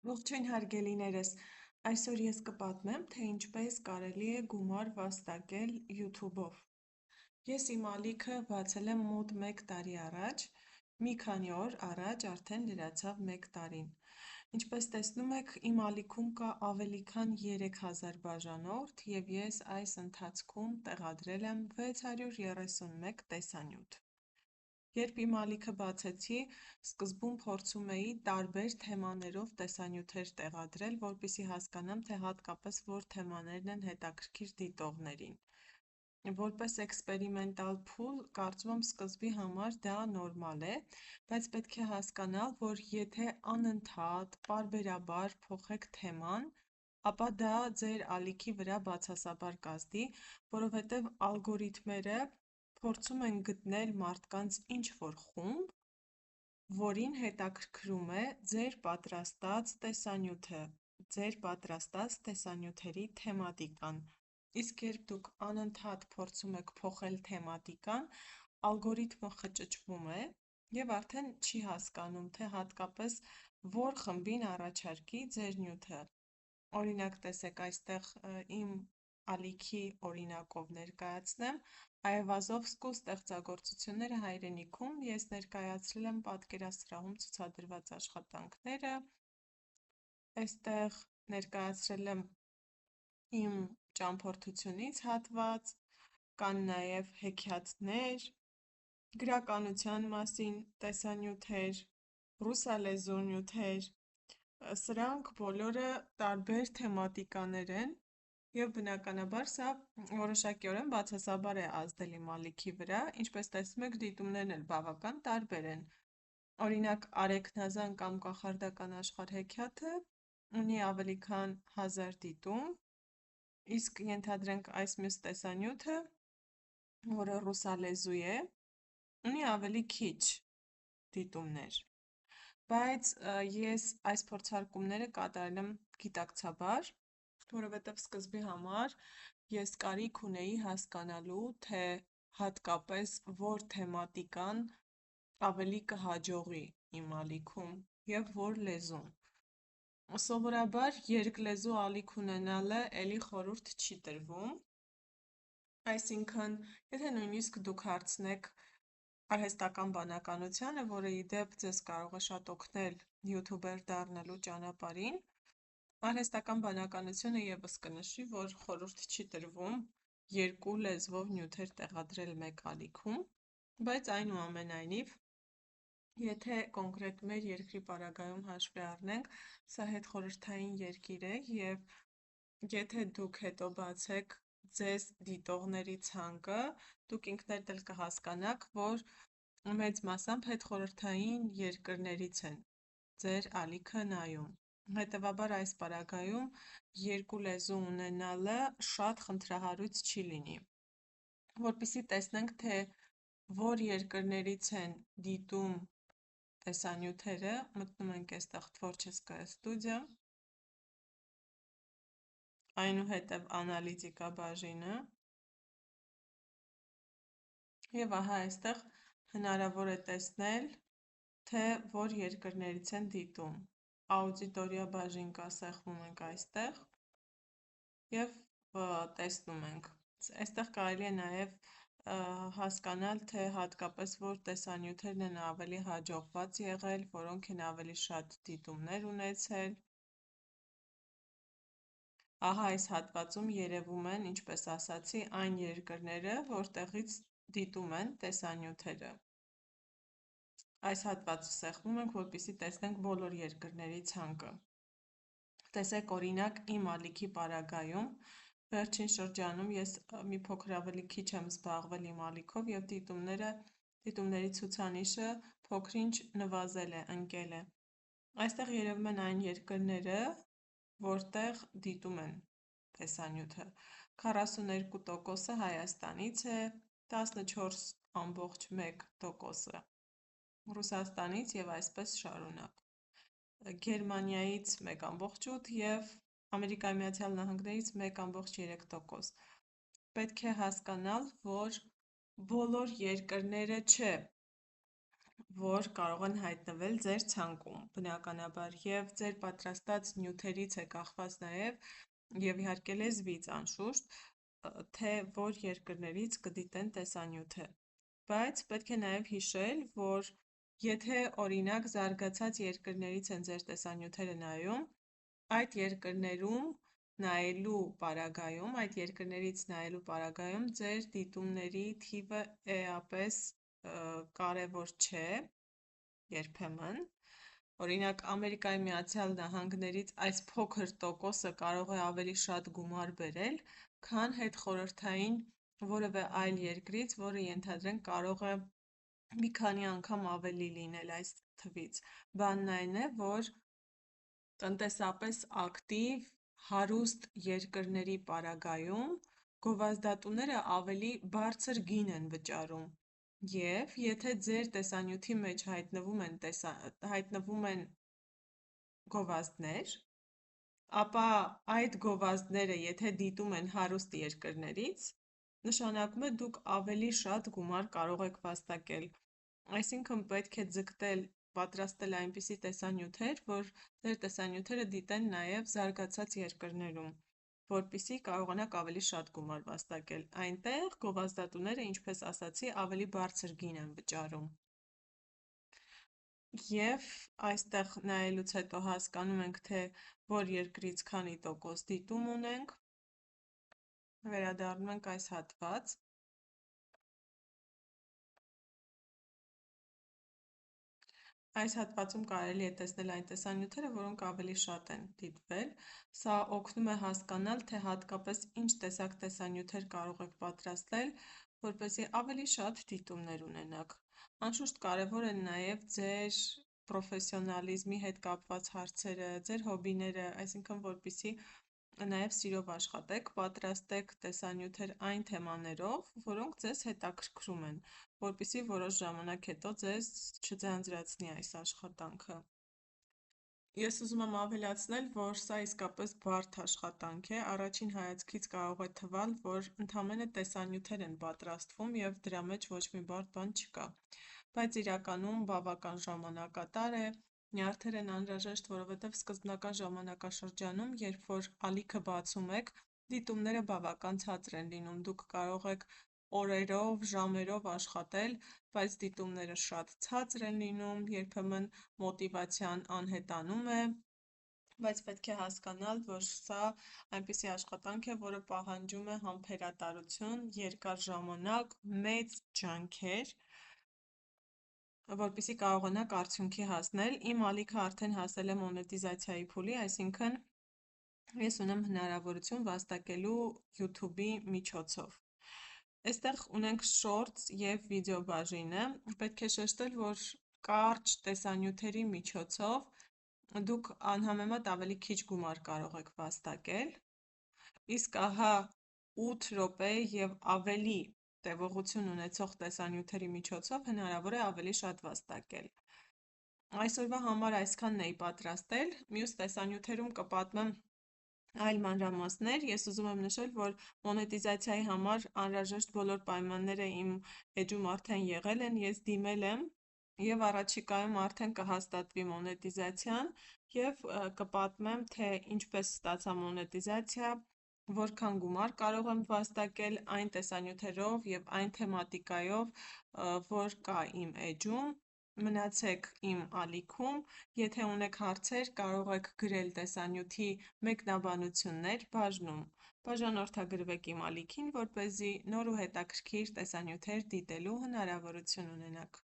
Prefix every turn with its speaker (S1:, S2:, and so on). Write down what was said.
S1: Ողջույն հարգելիներս, այսօր ես կպատմեմ, թե ինչպես կարելի է գումար վաստակել YouTube-ով։ Ես իմ ալիքը բացել եմ մոտ 1 տարի առաջ, մի քանի օր առաջ արդեն լրացավ 1 տարին։ Ինչպես տեսնում եք, իմ ալիքում կա ավելի քան 3000 բաժանորդ և ես այս ընթացքում տեղադրել եմ 631 տեսանյութ։ Երբ իմ ալիքը բացեցի, սկզբում փորձում էի տարբեր թեմաներով տեսանյութեր տեղադրել, որպեսզի հասկանամ, թե հատկապես որ թեմաներն են հետաքրքիր դիտողներին։ Որպես էքսպերիմենտալ փուլ, կարծում եմ սկզբի համար դա նորմալ է, բայց պետք է հասկանալ, որ եթե անընդհատ, պարբերաբար փոխեք թեման, ապա դա ձեր ալիքի վրա բացասաբար կազդի, որովհետև ալգորիթմերը փորձում են գտնել մարդկանց ինչ-որ խումբ, որին հետաքրքրում է ձեր պատրաստած տեսանյութը, ձեր պատրաստած տեսանյութերի թեմատիկան։ Իսկ երբ դուք անընդհատ փորձում եք փոխել թեմատիկան, ալգորիթմը խճճվում է և արդեն չի հասկանում, թե հատկապես որ խմբին առաջարկի ձեր նյութը։ Օրինակ տեսեք, այստեղ իմ ալիքի օրինակով ներկայացնեմ Այվազովսկու ստեղծագործությունները հայրենիքում ես ներկայացրել եմ պատկերասրահում ցուցադրված աշխատանքները, այստեղ ներկայացրել եմ իմ ճամփորդությունից հատված, կան նաև հեքիաթներ, գրականության մասին տեսանյութեր, ռուսալեզու նյութեր, սրանք բոլորը տարբեր թեմատիկաներ են և բնականաբար սա որոշակիորեն բացասաբար է ազդել իմ ալիքի վրա, ինչպես տեսնում եք դիտումներն էլ բավական տարբեր են։ Օրինակ Արեգնազան կամ Կախարդական աշխարհ հեքիաթը ունի ավելի քան 1000 դիտում, իսկ ենթադրենք այս մյուս տեսանյութը, որը ռուսալեզու է, ունի ավելի քիչ դիտումներ։ Բայց ես այս փորձարկումները կատարել եմ գիտակցաբար, որովհետև սկզբի համար ես կարիք ունեի հասկանալու, թե հատկապես որ թեմատիկան ավելի կհաջողի իմ ալիքում և որ լեզուն։ Սովորաբար երկլեզու ալիք ունենալը էլի խորհուրդ չի տրվում, այսինքն, եթե նույնիսկ դուք հարցնեք արհեստական բանականությանը, որը ի դեպ ձեզ կարող է շատ օգնել յութուբեր դառնալու ճանապարհին, արհեստական բանականությունը ևս կնշի, որ խորհուրդ չի տրվում երկու լեզվով նյութեր տեղադրել մեկ ալիքում, բայց այնուամենայնիվ, եթե կոնկրետ մեր երկրի պարագայում հաշվի առնենք, սա հետխորհրդային երկիր է և եթե դուք հետո բացեք ձեզ դիտողների ցանկը, դուք ինքներդ էլ կհասկանաք, որ մեծ մասամբ հետխորհրդային երկրներից են ձեր ալիքը նայում։ Հետևաբար այս պարագայում երկու լեզու ունենալը շատ խնդրահարույց չի լինի։ Որպեսզի տեսնենք, թե որ երկրներից են դիտում տեսանյութերը, մտնում ենք այստեղ Tvorческая ստուդիա, այնուհետև անալիտիկա բաժինը և ահա այստեղ հնարավոր է տեսնել, թե որ երկրներից են դիտում։ Աուդիտորիա բաժին կա, սեղմում ենք այստեղ և տեսնում ենք։ Այստեղ կարելի է նաև հասկանալ, թե հատկապես որ տեսանյութերն են ավելի հաջողված եղել, որոնք են ավելի շատ դիտումներ ունեցել։ Ահա այս հատվածում երևում են, ինչպես ասացի, այն երկրները, որտեղից դիտում են տեսանյութերը։ Այս հատվածը սեղմում ենք, որպեսզի տեսնենք բոլոր երկրների ցանկը։ Տեսեք օրինակ իմ ալիքի պարագայում, վերջին շրջանում ես մի փոքր ավելի քիչ եմ զբաղվել իմ ալիքով և դիտումների ցուցանիշը փոքր-ինչ նվազել է, ընկել է։ Այստեղ երևում են այն երկրները, որտեղ դիտում են տեսանյութը։ 42%-ը Հայաստանից է, 14,1%-ը Ռուսաստանից և այսպես շարունակ։ Գերմանիայից 1,8 և Ամերիկայի Միացյալ Նահանգներից 1,3%։ Պետք է հասկանալ, որ բոլոր երկրները չէ, որ կարող են հայտնվել ձեր ցանկում, բնականաբար, եւ ձեր պատրաստած նյութերից է կախված նաև եւ իհարկե լեզվից անշուշտ, թե որ երկրներից կդիտեն տեսանյութը։ Բայց պետք է նաև հիշել, որ եթե օրինակ զարգացած երկրներից են ձեր տեսանյութերը նայում, այդ երկրներում նայելու պարագայում, այդ երկրներից նայելու պարագայում ձեր դիտումների թիվը էապես կարևոր չէ երբեմն։ Օրինակ Ամերիկայի Միացյալ Նահանգներից այս փոքր տոկոսը կարող է ավելի շատ գումար բերել, քան հետխորհրդային որևէ այլ երկրից, որը ենթադրենք կարող է մի քանի անգամ ավելի լինել այս թվից։ Բանն այն է, որ տնտեսապես ակտիվ, հարուստ երկրների պարագայում գովազդատուները ավելի բարձր գին են վճարում, և եթե ձեր տեսանյութի մեջ հայտնվում են գովազդներ, ապա այդ գովազդները եթե դիտում են հարուստ երկրներից, նշանակում է դուք ավելի շատ գումար կարող եք վաստակել, այսինքն պետք է ձգտել պատրաստել այնպիսի տեսանյութեր, որ ձեր տեսանյութերը դիտեն նաև զարգացած երկրներում, որպեսզի կարողանաք ավելի շատ գումար վաստակել, այնտեղ գովազդատուները, ինչպես ասացի, ավելի բարձր գին են վճարում։ Եվ այստեղ նայելուց հետո հասկանում ենք, թե որ երկրից քանի տոկոս դիտում ունենք, վերադառնում ենք այս հատված։ Այս հատվածում կարելի է տեսնել այն տեսանյութերը, որոնք ավելի շատ են դիտվել, սա օգնում է հասկանալ, թե հատկապես ինչ տեսակ տեսանյութեր կարող եք պատրաստել, որպեսզի ավելի շատ դիտումներ ունենաք։ Անշուշտ կարևոր են նաև ձեր պրոֆեսիոնալիզմի հետ կապված հարցերը, ձեր հոբիները, այսինքն որպեսզի նաև սիրով աշխատեք, պատրաստեք տեսանյութեր այն թեմաներով, որոնք ձեզ հետաքրքրում են, որպեսզի որոշ ժամանակ հետո ձեզ չձանձրացնի այս աշխատանքը։ Ես ուզում եմ ավելացնել, որ սա իսկապես բարդ աշխատանք է, առաջին հայացքից կարող է թվալ, որ ընդամենը տեսանյութեր են պատրաստվում և դրա մեջ ոչ մի բարդ բան չկա, բայց իրականում բավական ժամանակատար է, նյարդեր են անհրաժեշտ, որովհետև սկզբնական ժամանակաշրջանում, երբ որ ալիքը բացում եք, դիտումները բավական ցածր են լինում, դուք կարող եք օրերով, ժամերով աշխատել, բայց դիտումները շատ ցածր են լինում, երբեմն մոտիվացիան անհետանում է, բայց պետք է հասկանալ, որ սա այնպիսի աշխատանք է, որը պահանջում է համբերատարություն, երկար ժամանակ, մեծ ջանքեր, որպեսզի կարողանաք արդյունքի հասնել։ Իմ ալիքը արդեն հասել է մոնետիզացիայի փուլի, այսինքն ես ունեմ հնարավորություն վաստակելու YouTube-ի միջոցով։ Այստեղ ունենք Shorts և վիդեո բաժինը, պետք է շեշտել, որ կարճ տեսանյութերի միջոցով դուք անհամեմատ ավելի քիչ գումար կարող եք վաստակել, իսկ ահա 8 րոպե և ավելի տևողություն ունեցող տեսանյութերի միջոցով հնարավոր է ավելի շատ վաստակել։ Այսօրվա համար այսքանն էի պատրաստել, մյուս տեսանյութերում կպատմեմ այլ մանրամասներ, ես ուզում եմ նշել, որ մոնետիզացիայի համար անհրաժեշտ բոլոր պայմանները իմ էջում արդեն եղել են, ես դիմել եմ և առաջիկայում արդեն կհաստատվի մոնետիզացիան և կպատմեմ, թե ինչպես ստացա մոնետիզացիա, որքան գումար կարող եմ վաստակել այն տեսանյութերով և այն թեմատիկայով, որ կա իմ էջում, մնացեք իմ ալիքում, եթե ունեք հարցեր, կարող եք գրել տեսանյութի մեկնաբանություններ բաժնում, բաժանորդագրվեք իմ ալիքին, որպեսզի նոր ու հետաքրքիր տեսանյութեր դիտելու հնարավորություն ունենաք։